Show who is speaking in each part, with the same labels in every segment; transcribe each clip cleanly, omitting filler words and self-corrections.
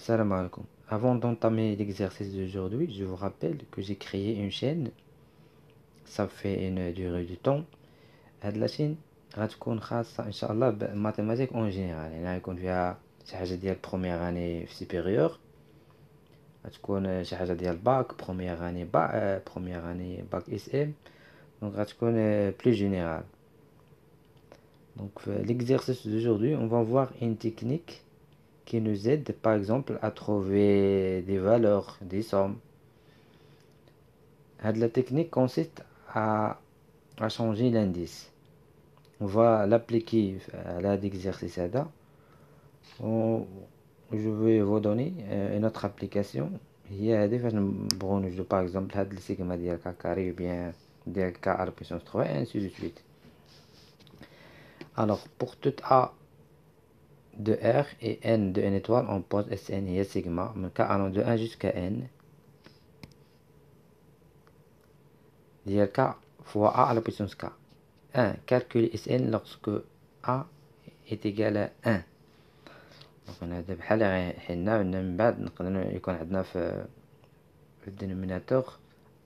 Speaker 1: Salam alaikum. Avant d'entamer l'exercice d'aujourd'hui, je vous rappelle que j'ai créé une chaîne. Ça fait une durée de temps. هاد la chaîne غتكون خاصة إن شاء الله بالماتيماتيك اون جينيرال، يعني غيكون فيها شي حاجة ديال بروميير اني في سوبيريور، غتكون شي حاجة ديال باك بروميير اني بروميير اني باك اس ام. دونك غتكون plus générale. Donc l'exercice d'aujourd'hui, on va voir une technique qui nous aide par exemple à trouver des valeurs, des sommes. La technique consiste à changer l'indice. On va l'appliquer à l'exercice. Je vais vous donner une autre application. Il y a des par exemple le sigma de k carré ou bien de k à la puissance 3 et ainsi de suite. Alors pour tout a de R et n de n étoile, on pose Sn et sigma, k allant de 1 jusqu'à n. Dire k fois a à la puissance k. 1. Calculer Sn lorsque a est égal à 1. Donc هذا بحال حنا من بعد نقدر يكون عندنا في الدينوميناتور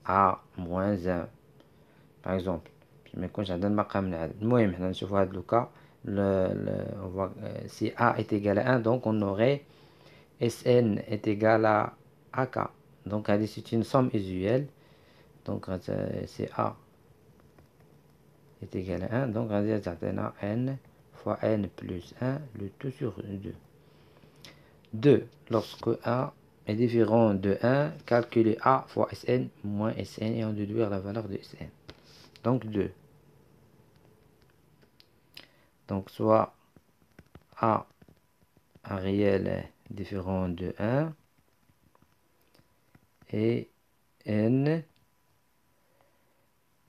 Speaker 1: a moins 1 par exemple، باش ما يكونش عندنا المقام العدد. المهم حنا نشوفوا هاد لوكا si a est égal à 1 donc on aurait Sn est égal à ak. Donc c'est une somme usuelle. Donc si a est égal à 1 donc غادي تعطينا n fois n plus 1 le tout sur 2. 2. Lorsque a est différent de 1, calculer a fois Sn moins Sn et en déduire la valeur de Sn. Donc 2. Donc soit a un réel différent de 1 et n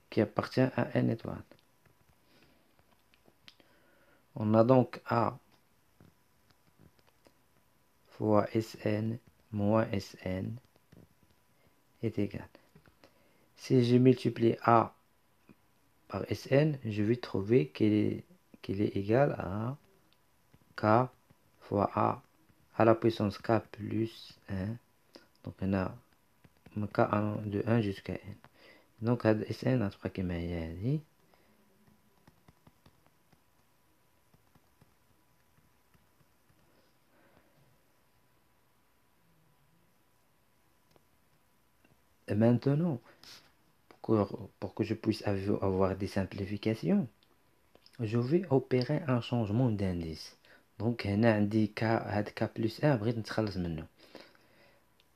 Speaker 1: qui appartient à n étoile. On a donc a fois Sn moins Sn est égal. Si je multiplie a par Sn, je vais trouver qu'il est égal à k fois a à la puissance k plus 1. Donc on a k de 1 jusqu'à n. Donc Sn غتبقى كما هي هذه. Maintenant, pour que je puisse avoir des simplifications, je vais opérer un changement d'indice. Donc هنا عندي k هاد k plus 1 بغيت نتخلص منه.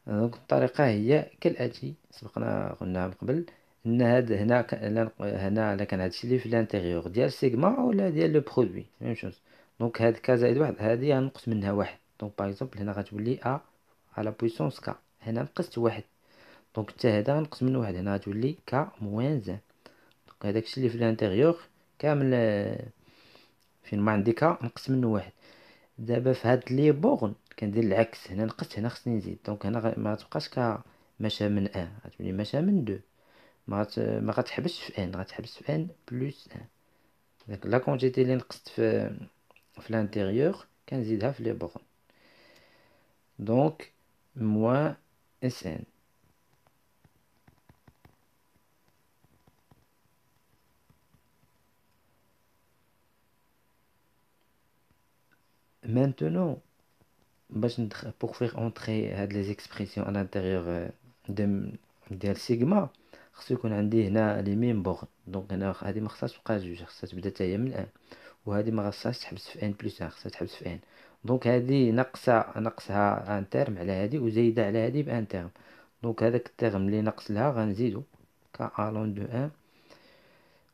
Speaker 1: دونك الطريقة هي كالآتي، سبقنا قلنا من قبل ان هنا كان هادشي اللي في الانتيريور ديال سيغما ولا ديال لو برودوي ميم شوز. دونك هاد k زائد واحد هادي غنقص منها واحد. دونك باغ اكزومبل هنا غتولي a على بويسونس k، هنا نقصت واحد دونك حتى هذا غنقص من واحد، هنا غتولي k موان 1. دونك هداكشي اللي في الانتيريور كامل فين ما عندي k نقص منه واحد. دابا في هاد لي بورن كندير العكس، هنا نقصت هنا خصني نزيد. دونك هنا ما تبقاش ك ماشا من 1 غتولي ماشا من 2. ما غتحبسش في n، غتحبس في n بلس 1. داك لا كونتيتي اللي نقصت في الانتيريور كنزيدها في لي بورن. دونك موان Sn. Maintenant, pour faire entrer les expressions à l'intérieur de sigma, خصو يكون عندي هنا لي ميم بورن. دونك هنا هادي ما خصهاش تبقى جوج، خصها تبدا حتى هي من 1، وهادي ما خصهاش تحبس في ان بلس 1، خصها تحبس في ان. دونك هادي نقصها ان تيرم على هادي وزايده على هادي بان تيرم. دونك هذاك التيرم اللي نقص لها غنزيدو ك الون دو 1،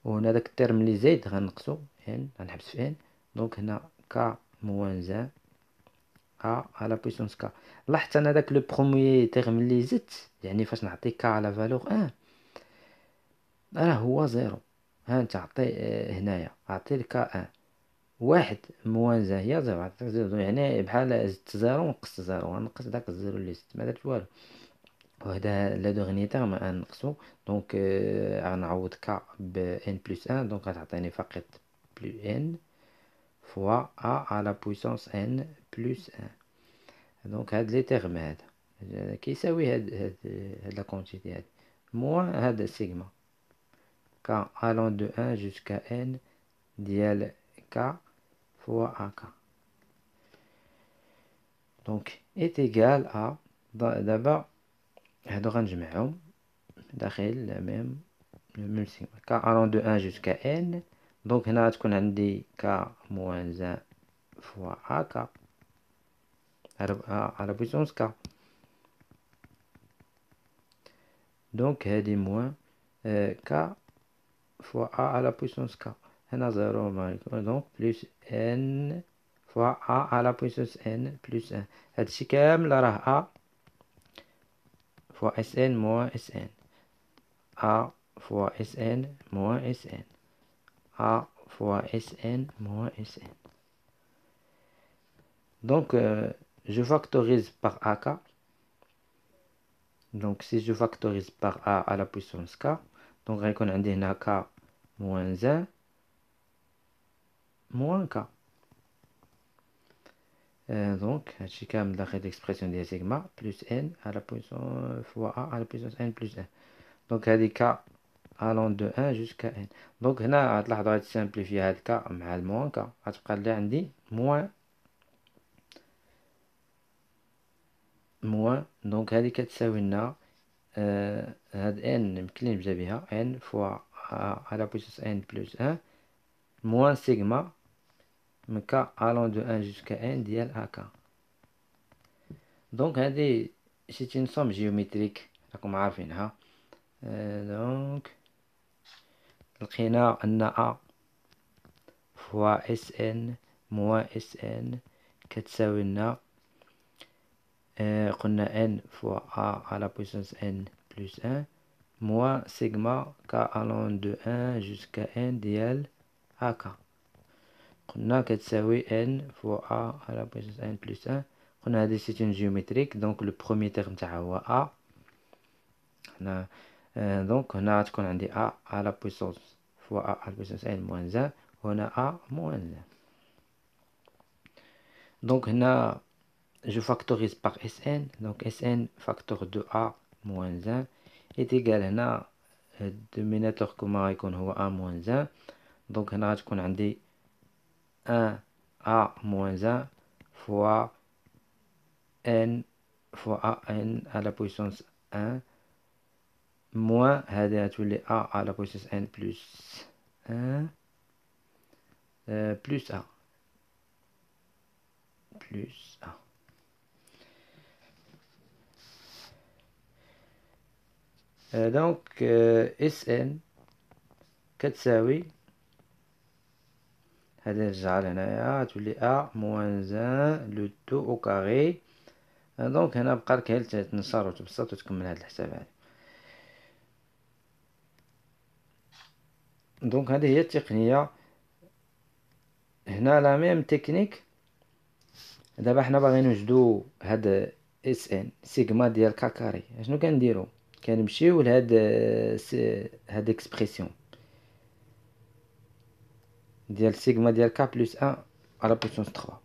Speaker 1: وهنا داك التيرم اللي زايد غنقصو ان، غنحبس في ان. دونك هنا ك موان 1 a à la puissance k. لاحظت انا داك لو بروميي تيرم اللي زدت، يعني فاش نعطي k على فالور 1 راه هو زيرو. ها انت عطي هنايا عطي لك 1 واحد موان زا هي زيرو، عطيك زيرو، يعني بحال زدت زيرو ونقصت زيرو، غنقص داك الزيرو اللي زدت ما درت والو. وهذا لا دوغني تيرم غنقصو. دونك غنعوض k ب n بلس 1، دونك غتعطيني فقط بلو n فوا a à la puissance n plus 1. دونك هاد لي تيرم هذا كيساوي هاد لا كونتيتي هادي موان هاد سيغما k allant de 1 jusqu'à n ديال k fois ak. دونك est égal à دابا هادو غنجمعهم داخل لا ميم سيغما k allant de 1 jusqu'à n. دونك هنا غتكون عندي k moins 1 fois ak على puissance k. دونك هادي موان k fois a à la puissance k. هنا 0 دونك بلس n fois a à la puissance n plus 1. هادشي كامل راه a fois sn moins sn. a fois sn moins sn. a fois sn moins sn. Donc je factorise par ak. Donc si je factorise par a à la puissance k, donc غيكون عندي هنا k moins 1 moins k. Donc هادشي كامل داخل l'expression ديال سيغما plus n à la puissance fois a à la puissance n plus 1. donc هادي k allant de 1 jusqu'à n. donc هنا غتلاحظوا غتسامبليفي هاد k مع الموان k غتبقى لي عندي موان دونك هادي كتساوي لنا هاد n يمكن نبدا بها n fois a à la puissance n plus 1 moins سيغما من k allant de 1 jusqu'à n ديال ak. دونك هذه c'est une somme géométrique راكم عارفينها. دونك لقينا ان a fois sn moins sn كتساوي لنا قلنا n fois a à la puissance n plus 1 moins sigma k allant de 1 jusqu'à n ديال ak. قلنا كتساوي n fois a à la puissance n plus 1. قلنا هذه c'est une géométrique donc le premier terme تاعها هو a. هنا donc هنا تكون عندي a à la puissance fois a à la puissance n moins 1 وهنا a moins 1. donc هنا je factorise par Sn. donc Sn facteur de a moins 1 est égal هنا الدوميناتور كما غيكون هو a moins 1. donc هنا غتكون عندي 1 a moins 1 fois n fois a n à la puissance 1 moins هذه غتولي a à la puissance n plus 1 plus a plus a. donc Sn كتساوي هذا نرجع لهنايا تولي a moins 1 لو تو او كاري. دونك هنا بقى لك غير تنشر وتبسط وتكمل هذا الحساب هذا. دونك هذه هي التقنية. هنا لا ميم تكنيك. دابا حنا باغيين نوجدو هاد Sn سيغما ديال كا كاري. شنو كنديرو؟ كنمشيو لهاد هاد اكسبرسيون ديال سيغما ديال k بلس 1 على بويسونس 3.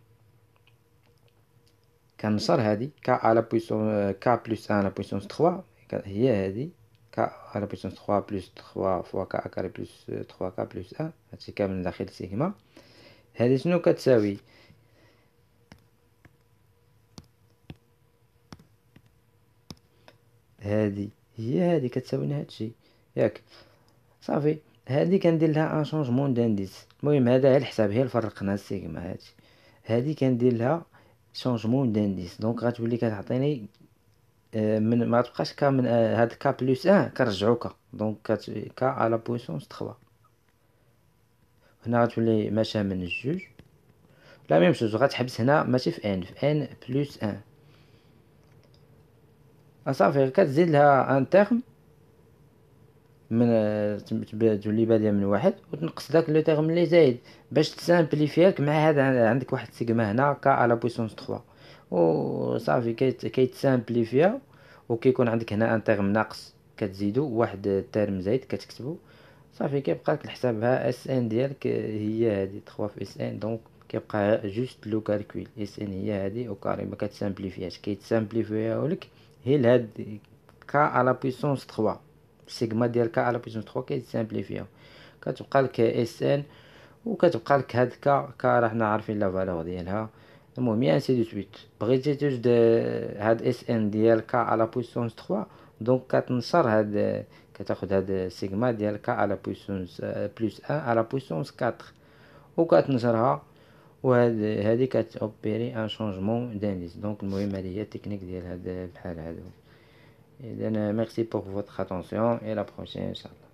Speaker 1: كنشر هادي k على بويسون k بلس 1 على بويسونس 3 هي هادي k على بويسونس 3 بلس 3 فوا k كاري بلس 3k بلس 1. هادشي كامل داخل سيغما. هادي شنو كتساوي؟ هادي هي هادي كتساوي لنا هادشي ياك صافي. هادي كندير لها ان شونجمون دانديس. المهم هذا هي الحساب هي الفرقنا السيغما هادي. هادي كندير لها شونجمون دانديس. دونك غتولي كتعطيني من ما تبقاش ك من هاد ك بلس 1 كنرجعو ك. دونك ك على بويسونس 3. هنا غتولي ماشا من الجوج لا ميم شوز. غتحبس هنا ماشي في ان في ان بلس 1 صافي. كتزيد لها ان تيرم من تولي باديه من واحد وتنقص داك لو تيرم اللي زايد باش تسامبليفيالك مع هذا. عندك واحد سيغما هنا ك على بويسونس 3 وصافي كيتسامبليفيا وكيكون عندك هنا ان تيرم ناقص كتزيدو واحد التيرم زايد كتكتبو صافي. كيبقى لك الحساب. ها اس ان ديالك هي هذه 3 في اس ان. دونك كيبقى جوست لو كالكول. اس ان هي هادي او كاري ما كتسامبليفياش، كيتسامبليفيها لك هي لهاد كا على بويسونس 3. سيغما ديال كا على بويسونس 3 كيتسامبليفيها، كتبقى لك اس ان، وكتبقى لك هاد كا راحنا عارفين لا فالور ديالها. المهم يا انسي دو سويت. بغيتي توجد هاد اس ان ديال كا على بويسونس 3، دونك كتنشر هاد، كتاخد هاد سيغما ديال كا على بويسونس بلس 1 على بويسونس 4 وكتنشرها، هادي كتوبيري ان شونجمون دانديس. دونك المهم هادي هي التكنيك ديال هاد بحال هادو. اذا ميرسي بور فوتر اتونسيون، اي لا بروشين ان شاء الله.